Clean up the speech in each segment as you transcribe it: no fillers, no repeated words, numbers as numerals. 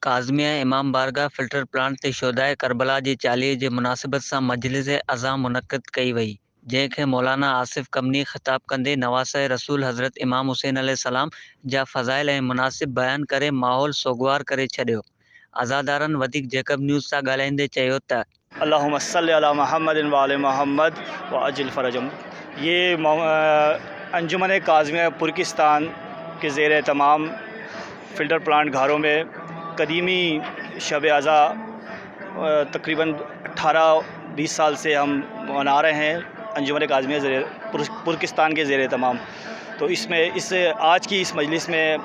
काज़मिया इमाम बारगाह filter plant ते शोधाए करबला जी चालीहे जी मुनासिबत सां मजलिस अज़ा मुनक़िद कई वई, जंहिंखे मौलाना आसिफ कमनी ख़िताब कंदे नवासे रसूल हज़रत इमाम हुसैन अलैहिस्सलाम जा फ़ज़ाइल ऐं मुनासिब बयान करे माहौल सोगवार करे छॾियो। अज़ादारनि वधीक जेकब न्यूज़ सां ॻाल्हाईंदे चयो त अल्लाहुम्मा सल्लि अला मुहम्मदिन व आले मोहम्मद व अजिल फ़रजम। ये अंजुमन काज़मिया पुरकिस्तान के ज़ेर तमाम फ़िल्टर प्लांट घारों में कदीमी शब अज़ा तकरीबन 18-20 साल से हम मना रहे हैं। अंजुमन काज़मिया पुरकिस्तान के ज़ेर तमाम, तो इसमें आज की इस मजलिस में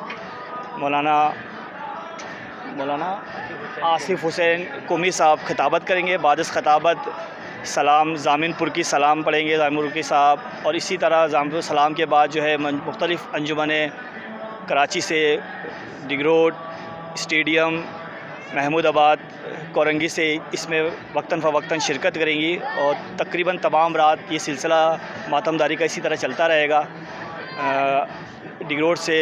मौलाना आसिफ हुसैन कुमी साहब खिताबत करेंगे। बाद खिताबत सलाम ज़ामिनपुर की सलाम पढ़ेंगे ज़ामिनपुर की साहब, और इसी तरह ज़ामिनपुर सलाम के बाद जो है मुख्तलिफ़ अंजुमनें कराची से, डिगरोड, स्टेडियम, महमूदाबाद, कोरंगी से इसमें वक्तन फ़वक्तन शिरकत करेंगी। और तकरीबन तमाम रात ये सिलसिला मातमदारी का इसी तरह चलता रहेगा। डिगरोड से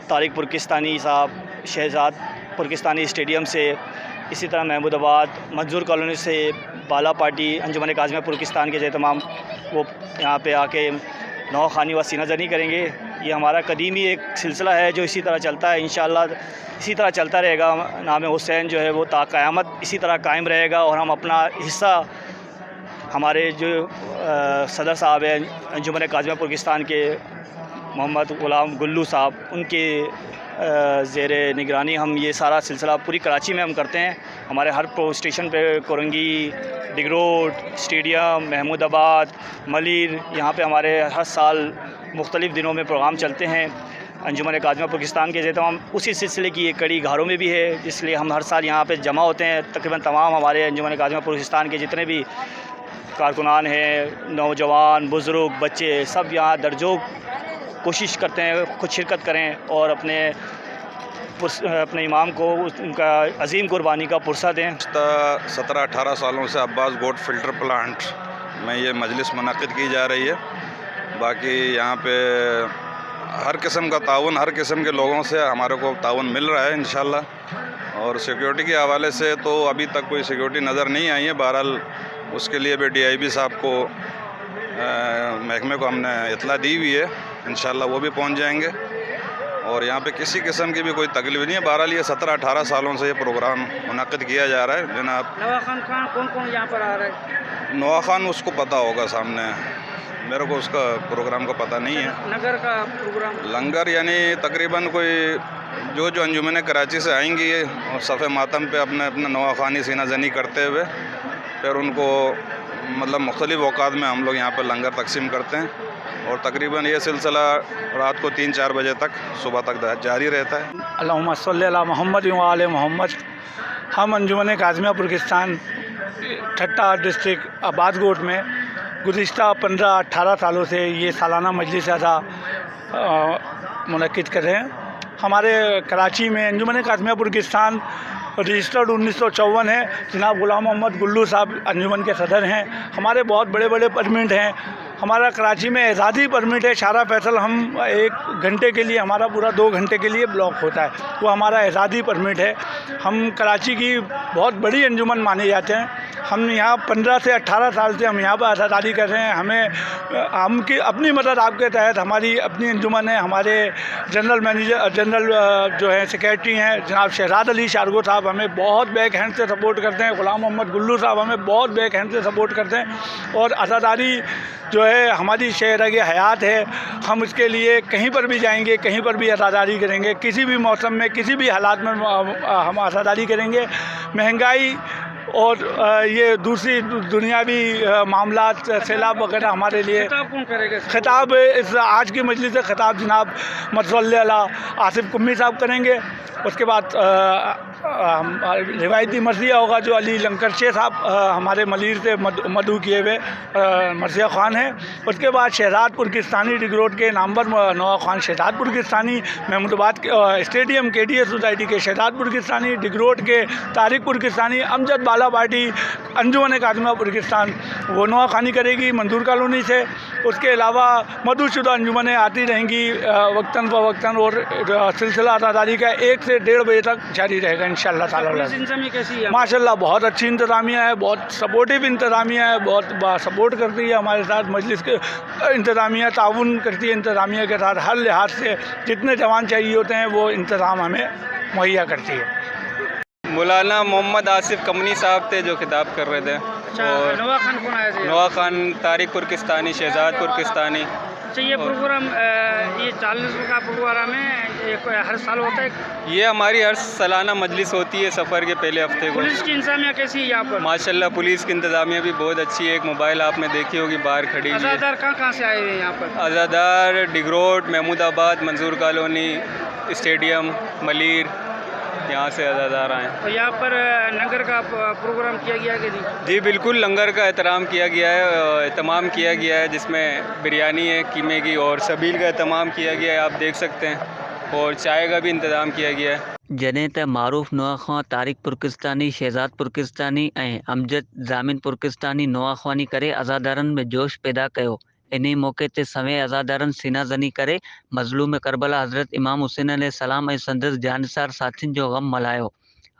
तारिक पुरकिस्तानी साहब, शहजाद पुरकिस्तानी स्टेडियम से, इसी तरह महमूदाबाद मंजूर कॉलोनी से बाला पार्टी अंजुमन काज़मिया पुरकिस्तान के जो तमाम वो यहाँ पे आके नौ खानी व सीना जनी करेंगे। ये हमारा कदीमी एक सिलसिला है जो इसी तरह चलता है, इंशाअल्लाह इसी तरह चलता रहेगा। नाम हुसैन जो है वो ता क़यामत इसी तरह कायम रहेगा। और हम अपना हिस्सा हमारे जो सदर साहब हैं अंजुमन काज़मिया पुरकिस्तान के मोहम्मद ग़ुलाम गुल्लू साहब, उनके ज़ेर निगरानी हम ये सारा सिलसिला पूरी कराची में हम करते हैं। हमारे हर स्टेशन पे कोरंगी, डिगरोड, स्टेडियम, महमूदाबाद, मलिर, यहाँ पे हमारे हर साल मुख्तलिफ़ दिनों में प्रोग्राम चलते हैं। अंजुमन काज़मिया पुरकिस्तान के तमाम उसी सिलसिले की एक कड़ी घरों में भी है, इसलिए हम हर साल यहाँ पे जमा होते हैं। तकरीबन तमाम हमारे अंजुमन काज़मिया पुरकिस्तान के जितने भी कारकुनान हैं, नौजवान, बुज़ुर्ग, बच्चे, सब यहाँ दरजो कोशिश करते हैं खुद शिरकत करें और अपने इमाम को उनका अजीम कुर्बानी का पुरसा दें। 17-18 सालों से अब्बास गोट फ़िल्टर प्लांट में ये मजलिस मुनक़िद की जा रही है। बाकी यहाँ पे हर किस्म का ताउन, हर किस्म के लोगों से हमारे को ताउन मिल रहा है इंशाअल्लाह। और सिक्योरिटी के हवाले से तो अभी तक कोई सिक्योरिटी नज़र नहीं आई है। बहरहाल उसके लिए भी DIB साहब को महकमे को हमने इतला दी हुई है, इंशाअल्लाह वो भी पहुंच जाएंगे। और यहाँ पे किसी किस्म की भी कोई तकलीफ नहीं है। बहरहाल ये 17-18 सालों से ये प्रोग्राम मुनक़िद किया जा रहा है। जनाब नवा खान कौन यहाँ पर आ रहा है? नवा खान उसको पता होगा सामने, मेरे को उसका प्रोग्राम का पता नहीं है। नगर का प्रोग्राम लंगर यानी तकरीबन कोई जो अंजुमन कराची से आएंगी और सफ़े मातम पे अपना नवा खानी सीना जनी करते हुए फिर उनको मतलब मुख्तलिफ़ औक़ात में हम लोग यहाँ पर लंगर तकसीम करते हैं। और तकरीबन ये सिलसिला रात को 3-4 बजे तक, सुबह तक जारी रहता है। अल्लाहुम्मा सल्लि अला मुहम्मद व आले मोहम्मद। हम अंजुमन काज़मिया पुरकिस्तान ठट्टा डिस्ट्रिक्ट अब्बास गोट में गुज़िश्ता 15-18 सालों से ये सालाना मजलिस अज़ा मुनक़िद कर रहे हैं। हमारे कराची में अंजुमन काज़मिया पुरकिस्तान रजिस्टर्ड 1954 है। जनाब ग़ुलाम मोहम्मद गुल्लू साहब अंजुमन के सदर हैं। हमारे बहुत बड़े बड़े परमिट हैं। हमारा कराची में एजाज़ी परमिट है। शारा फैसल हम 1 घंटे के लिए, हमारा पूरा 2 घंटे के लिए ब्लॉक होता है, वो हमारा एजाज़ी परमिट है। हम कराची की बहुत बड़ी अंजुमन माने जाते हैं। हम यहाँ 15 से 18 साल से हम यहाँ पर अज़ादारी कर रहे हैं। हम की अपनी मदद आपके तहत हमारी अपनी अंजुमन है। हमारे जनरल जो है सेक्रेटरी हैं जनाब शहजाद अली शारगो साहब हमें बहुत बैक हैंड से सपोर्ट करते हैं। ग़ुलाम मोहम्मद गुल्लू साहब हमें बहुत बैक हैंड से सपोर्ट करते हैं। और अज़ादारी जो है हमारी शहरग हयात है। हम इसके लिए कहीं पर भी जाएंगे, कहीं पर भी अज़ादारी करेंगे, किसी भी मौसम में, किसी भी हालात में हम अज़ादारी करेंगे। महंगाई और ये दूसरी दुनियावी मामलात, सैलाब वगैरह हमारे लिए कौन करेगा? खिताब इस आज की मजलिस से खिताब जनाब मसल्ला आसिफ कुम्मी साहब करेंगे। उसके बाद रिवायती मरसिया होगा जो अली लंकरशे साहब हमारे मलिर से मदऊ किए हुए मरसिया ख़ान हैं। उसके बाद शहजाद पुरकिस्तानी डिगरोड के नामवर Nawa Khan Shahzad Purkistani, Mahmudabad stadium KDA society के शहजाद पुरकिस्तानी, डिगरोड के तारिक पुरकिस्तानी, अमजद बाला पार्टी अंजुमन काज़िमा पाकिस्तान वो नवाखानी करेगी मंजूर कॉलोनी से। उसके अलावा मधुशुदा अंजुमनें आती रहेंगी वक्तन फ़वक्तन, और सिलसिला अज़ादारी का 1 से 1:30 बजे तक जारी रहेगा इंशाअल्लाह ताला। पुलिस इंतजामिया कैसी है? माशाल्लाह बहुत अच्छी इंतज़ामिया है, बहुत सपोर्टिव इंतज़ामिया है, बहुत सपोर्ट करती है हमारे साथ मजलिस के इंतज़ामिया, ताउन करती है इंतज़ामिया के साथ। हर लिहाज से जितने जवान चाहिए होते हैं वो इंतज़ाम हमें मुहैया करती है। मौलाना मोहम्मद आसिफ कमनी साहब थे जो खिताब कर रहे थे। अच्छा, नवा खान कौन आए थे? नवा खान, तारिक पुरकिस्तानी, शहजाद पुरकिस्तानी। अच्छा, ये प्रोग्राम ये 40 का प्रोग्राम है, ये हर साल होता है? ये हमारी हर सालाना मजलिस होती है सफ़र के पहले हफ्ते को। पुलिस की इंतजामिया कैसी है यहाँ पर? माशाल्लाह पुलिस की इंतज़ामिया भी बहुत अच्छी है। एक मोबाइल आपने देखी होगी बाहर खड़ी है। अज़ादार कहाँ से आए हुए हैं यहाँ पर? आज़ादार, डिगरोड, महमूदाबाद, मंजूर कॉलोनी, स्टेडियम, मलीर, यहाँ से आज़ादार आए। और यहाँ पर लंगर का प्रोग्राम किया गया कि नहीं? जी बिल्कुल, लंगर का एहतराम किया गया है, एहतमाम किया गया है, जिसमें बिरयानी है कीमे की, और सबील का एहतमाम किया गया है, आप देख सकते हैं, और चाय का भी इंतज़ाम किया गया है। जॾहिं त मारूफ़ नवाखां तारिक पुरकिस्तानी, शहजाद पुरकिस्तानी ऐं अमजद ज़ामिन पुरकिस्तानी नवाख़वानी करे अज़ादारनि में जोश पैदा कयो। इन मौक़े ते सवें अज़ादारनि सीना ज़नी करे मज़लूम करबला हज़रत इमाम हुसैन अलैहिस्सलाम ऐं संदसि जानिसार साथियुनि जो ग़म मल्हायो।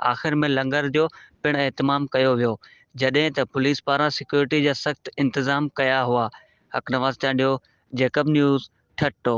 आख़िर में लंगर जो पिणु एहतमाम कयो वियो, जॾहिं त पुलिस पारां सिक्योरिटी जा सख़्त इंतज़ाम कया हुआ। हक़ नवाज़ चांडियो, जेकब न्यूज़, ठट्टो।